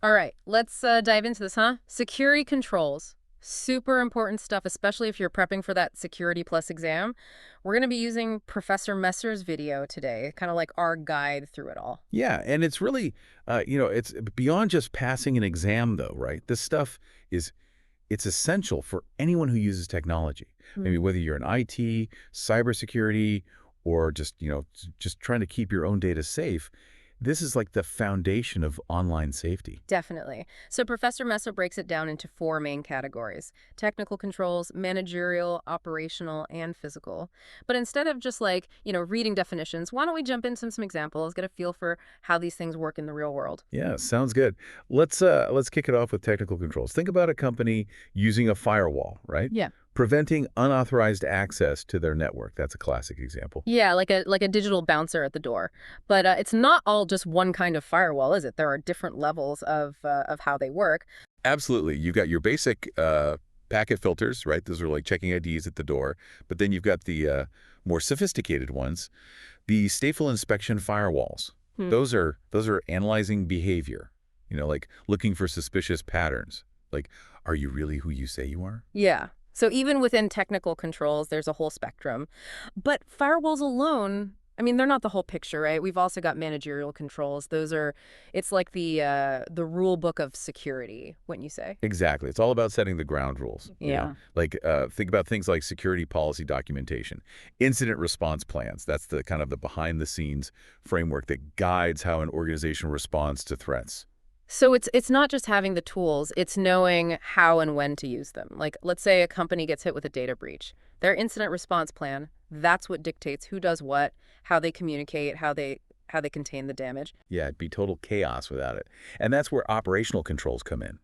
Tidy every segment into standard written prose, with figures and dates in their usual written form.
All right, let's dive into this, huh? Security controls. Super important stuff, especially if you're prepping for that Security Plus exam. We're going to be using Professor Messer's video today, kind of like our guide through it all. Yeah, and it's really, it's beyond just passing an exam, though, right? This stuff is it's essential for anyone who uses technology. Maybe Hmm. whether you're in IT, cybersecurity, or just just trying to keep your own data safe. This is like the foundation of online safety. Definitely. So Professor Messer breaks it down into four main categories: technical controls, managerial, operational, and physical. But instead of just reading definitions, why don't we jump into some examples, get a feel for how these things work in the real world? Yeah, sounds good. Let's kick it off with technical controls. Think about a company using a firewall, right? Yeah. Preventing unauthorized access to their network. That's a classic example. Yeah, like a digital bouncer at the door. But it's not all just one kind of firewall, is it? There are different levels of how they work. Absolutely. You've got your basic packet filters, right? Those are like checking IDs at the door. But then you've got the more sophisticated ones, the stateful inspection firewalls. Hmm. Those are analyzing behavior, like looking for suspicious patterns. Like, are you really who you say you are? Yeah. So even within technical controls, there's a whole spectrum. But firewalls alone, I mean, they're not the whole picture, right? We've also got managerial controls. It's like the rule book of security, wouldn't you say? Exactly. It's all about setting the ground rules. Yeah. Like think about things like security policy documentation, incident response plans. That's the kind of the behind the scenes framework that guides how an organization responds to threats. So it's not just having the tools, it's knowing how and when to use them. Like, let's say a company gets hit with a data breach. Their incident response plan, that's what dictates who does what, how they communicate, how they contain the damage. Yeah, it'd be total chaos without it. And that's where operational controls come in.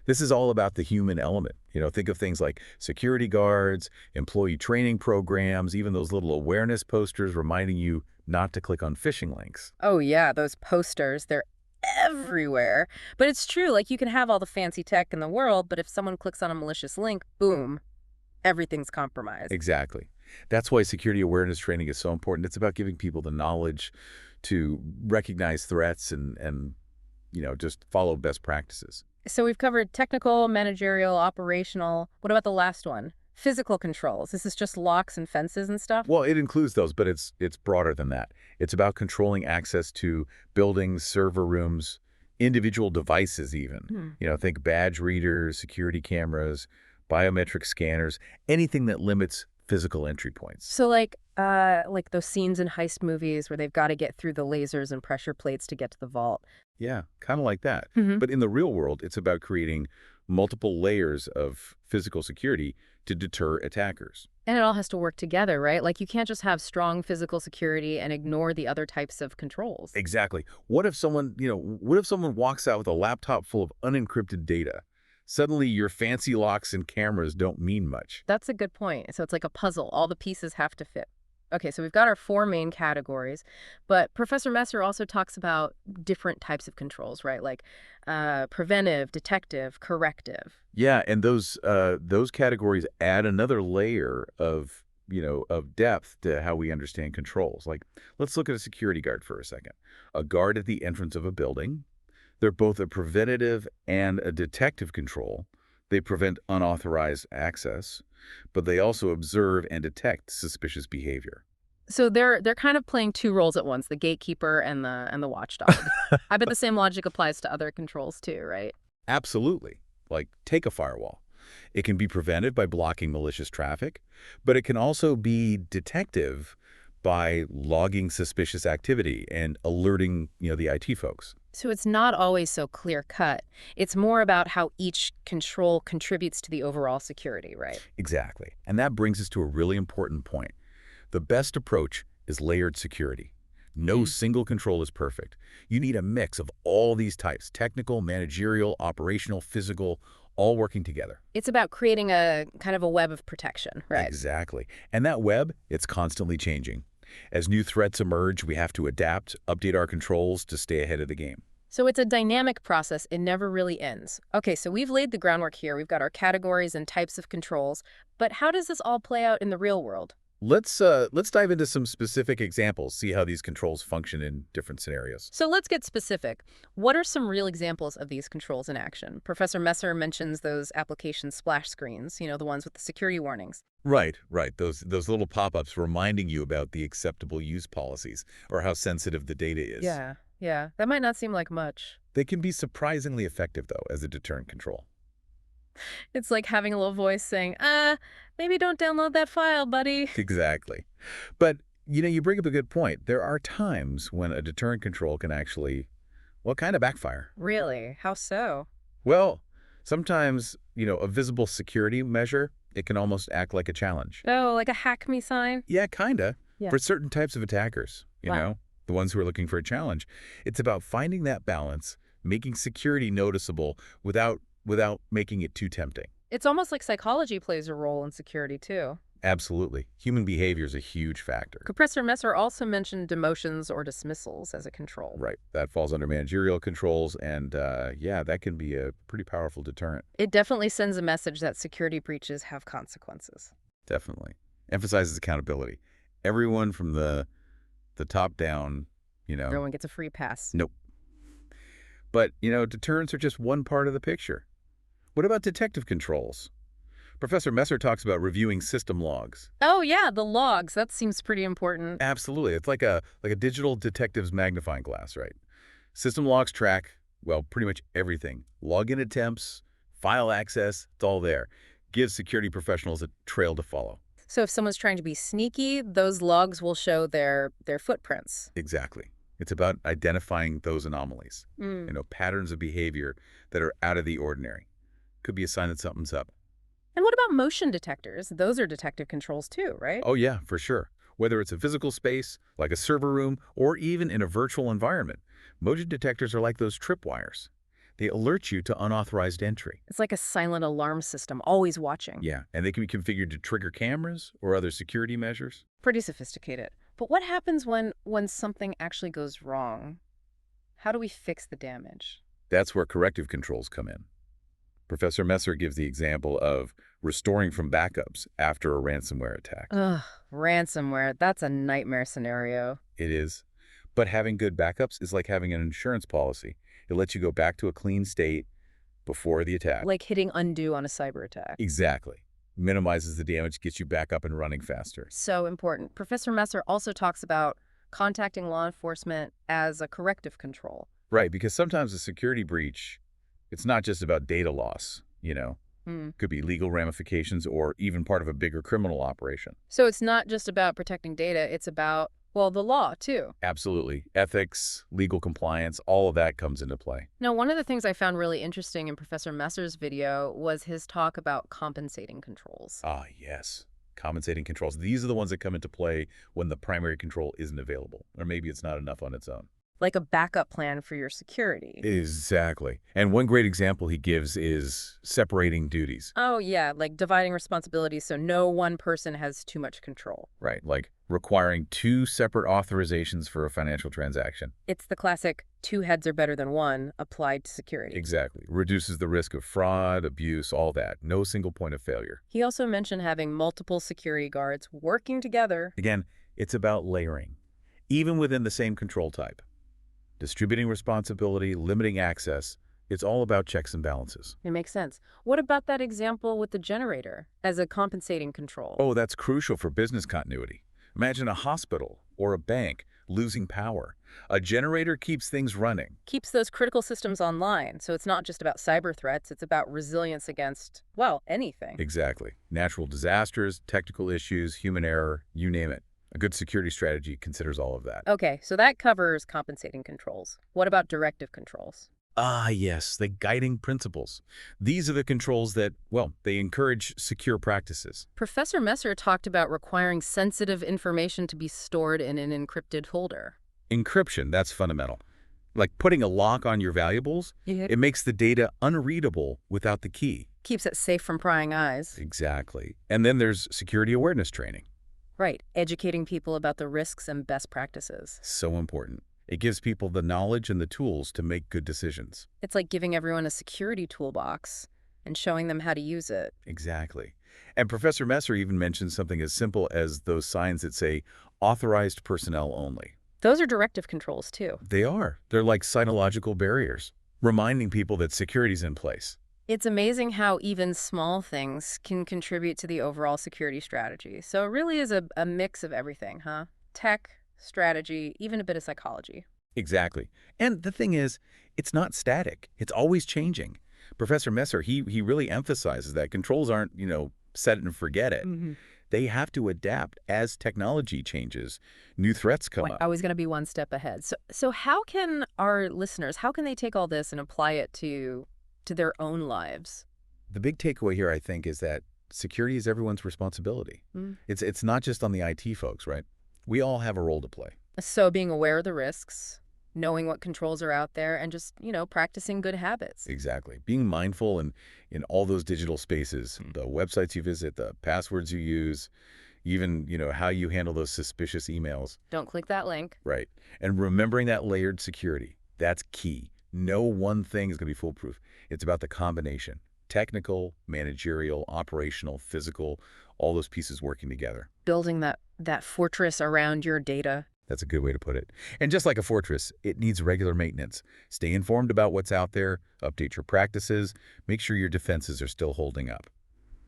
This is all about the human element. Think of things like security guards, employee training programs, even those little awareness posters reminding you not to click on phishing links. Oh yeah, those posters, they're everywhere. But it's true, like you can have all the fancy tech in the world, but if someone clicks on a malicious link, boom, everything's compromised. Exactly. That's why security awareness training is so important. It's about giving people the knowledge to recognize threats and just follow best practices. So we've covered technical, managerial, operational. What about the last one? Physical controls. This is just locks and fences and stuff? Well, it includes those, but it's broader than that. It's about controlling access to buildings, server rooms, individual devices even. Hmm. Think badge readers, security cameras, biometric scanners, anything that limits physical entry points. So like those scenes in heist movies where they've got to get through the lasers and pressure plates to get to the vault. Yeah, kind of like that. Hmm. But in the real world, it's about creating multiple layers of physical security to deter attackers. And it all has to work together, right? Like you can't just have strong physical security and ignore the other types of controls. Exactly. What if someone walks out with a laptop full of unencrypted data? Suddenly, your fancy locks and cameras don't mean much. That's a good point. So it's like a puzzle. All the pieces have to fit. Okay, so we've got our four main categories, but Professor Messer also talks about different types of controls, right? Like preventive, detective, corrective. Yeah, and those categories add another layer of depth to how we understand controls. Like, let's look at a security guard for a second. A guard at the entrance of a building. They're both a preventative and a detective control. They prevent unauthorized access, but they also observe and detect suspicious behavior. So they're kind of playing two roles at once, the gatekeeper and the watchdog. I bet the same logic applies to other controls too, right? Absolutely. Like, take a firewall. It can be prevented by blocking malicious traffic, but it can also be detective by logging suspicious activity and alerting, the IT folks. So it's not always so clear cut. It's more about how each control contributes to the overall security, right? Exactly. And that brings us to a really important point. The best approach is layered security. No Mm. single control is perfect. You need a mix of all these types: technical, managerial, operational, physical, all working together. It's about creating a kind of a web of protection, right? Exactly. And that web, it's constantly changing. As new threats emerge, we have to adapt, update our controls to stay ahead of the game. So it's a dynamic process. It never really ends. Okay, so we've laid the groundwork here. We've got our categories and types of controls. But how does this all play out in the real world? Let's dive into some specific examples, see how these controls function in different scenarios. So let's get specific. What are some real examples of these controls in action? Professor Messer mentions those application splash screens, the ones with the security warnings. Right, right. Those little pop-ups reminding you about the acceptable use policies or how sensitive the data is. Yeah, yeah. That might not seem like much. They can be surprisingly effective, though, as a deterrent control. It's like having a little voice saying, maybe don't download that file, buddy. Exactly. But, you bring up a good point. There are times when a deterrent control can actually, well, kind of backfire. Really? How so? Well, sometimes, a visible security measure, it can almost act like a challenge. Oh, like a hack me sign? Yeah, kinda. Yeah. For certain types of attackers, Wow. the ones who are looking for a challenge. It's about finding that balance, making security noticeable without making it too tempting. It's almost like psychology plays a role in security, too. Absolutely. Human behavior is a huge factor. Professor Messer also mentioned demotions or dismissals as a control. Right. That falls under managerial controls, and yeah, that can be a pretty powerful deterrent. It definitely sends a message that security breaches have consequences. Definitely. Emphasizes accountability. Everyone from the top down, No one gets a free pass. nope. But, deterrents are just one part of the picture. What about detective controls? Professor Messer talks about reviewing system logs. Oh, yeah, the logs. That seems pretty important. Absolutely. It's like a digital detective's magnifying glass, right? System logs track, well, pretty much everything. Login attempts, file access, it's all there. Gives security professionals a trail to follow. So if someone's trying to be sneaky, those logs will show their footprints. Exactly. It's about identifying those anomalies, Mm. patterns of behavior that are out of the ordinary. Could be a sign that something's up. And what about motion detectors? Those are detective controls too, right? Oh yeah, for sure. Whether it's a physical space, like a server room, or even in a virtual environment, motion detectors are like those tripwires. They alert you to unauthorized entry. It's like a silent alarm system, always watching. Yeah, and they can be configured to trigger cameras or other security measures. Pretty sophisticated. But what happens when something actually goes wrong? How do we fix the damage? That's where corrective controls come in. Professor Messer gives the example of restoring from backups after a ransomware attack. Ugh, ransomware. That's a nightmare scenario. It is. But having good backups is like having an insurance policy. It lets you go back to a clean state before the attack. Like hitting undo on a cyber attack. Exactly. Minimizes the damage, gets you back up and running faster. So important. Professor Messer also talks about contacting law enforcement as a corrective control. Right, because sometimes a security breach, it's not just about data loss. Hmm. Could be legal ramifications or even part of a bigger criminal operation. So it's not just about protecting data, it's about, well, the law, too. Absolutely. Ethics, legal compliance, all of that comes into play. Now, one of the things I found really interesting in Professor Messer's video was his talk about compensating controls. Ah, yes. Compensating controls. These are the ones that come into play when the primary control isn't available, or maybe it's not enough on its own. Like a backup plan for your security. Exactly. And one great example he gives is separating duties. Oh, yeah, like dividing responsibilities so no one person has too much control. Right, like requiring 2 separate authorizations for a financial transaction. It's the classic two heads are better than one applied to security. Exactly. Reduces the risk of fraud, abuse, all that. No single point of failure. He also mentioned having multiple security guards working together. Again, it's about layering, even within the same control type. Distributing responsibility, limiting access, it's all about checks and balances. It makes sense. What about that example with the generator as a compensating control? Oh, that's crucial for business continuity. Imagine a hospital or a bank losing power. A generator keeps things running. Keeps those critical systems online, so it's not just about cyber threats, it's about resilience against, well, anything. Exactly. Natural disasters, technical issues, human error, you name it. A good security strategy considers all of that. Okay, so that covers compensating controls. What about directive controls? Ah, yes, the guiding principles. These are the controls that, well, they encourage secure practices. Professor Messer talked about requiring sensitive information to be stored in an encrypted folder. Encryption, that's fundamental. Like putting a lock on your valuables, it makes the data unreadable without the key. Keeps it safe from prying eyes. Exactly. And then there's security awareness training. Right, educating people about the risks and best practices. So important. It gives people the knowledge and the tools to make good decisions. It's like giving everyone a security toolbox and showing them how to use it. Exactly. And Professor Messer even mentions something as simple as those signs that say authorized personnel only. Those are directive controls, too. They are. They're like psychological barriers, reminding people that security's in place. It's amazing how even small things can contribute to the overall security strategy. So it really is a mix of everything, huh? Tech, strategy, even a bit of psychology. Exactly. And the thing is, it's not static. It's always changing. Professor Messer, he really emphasizes that controls aren't, set it and forget it. Hmm. They have to adapt as technology changes, new threats come Like up. always going to be one step ahead. So how can our listeners, how can they take all this and apply it to their own lives? The big takeaway here, I think, is that security is everyone's responsibility. Mm. It's not just on the IT folks, right? We all have a role to play. So being aware of the risks, knowing what controls are out there, and just, practicing good habits. Exactly. Being mindful in all those digital spaces, the websites you visit, the passwords you use, even, how you handle those suspicious emails, Don't click that link. right? And remembering that layered security, that's key. No one thing is going to be foolproof. It's about the combination. Technical, managerial, operational, physical, all those pieces working together. Building that fortress around your data. That's a good way to put it. And just like a fortress, it needs regular maintenance. Stay informed about what's out there, update your practices, make sure your defenses are still holding up.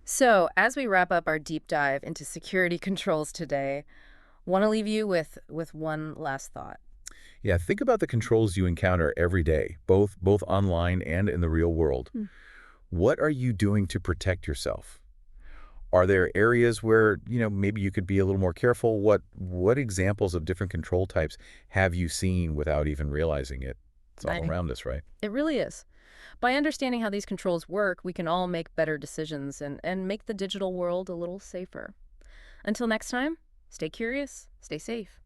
So, as we wrap up our deep dive into security controls today, want to leave you with one last thought. Yeah, think about the controls you encounter every day, both online and in the real world. Hmm. What are you doing to protect yourself? Are there areas where, maybe you could be a little more careful? What examples of different control types have you seen without even realizing it? It's all I, around us, right? it really is. By understanding how these controls work, we can all make better decisions and make the digital world a little safer. Until next time, stay curious, stay safe.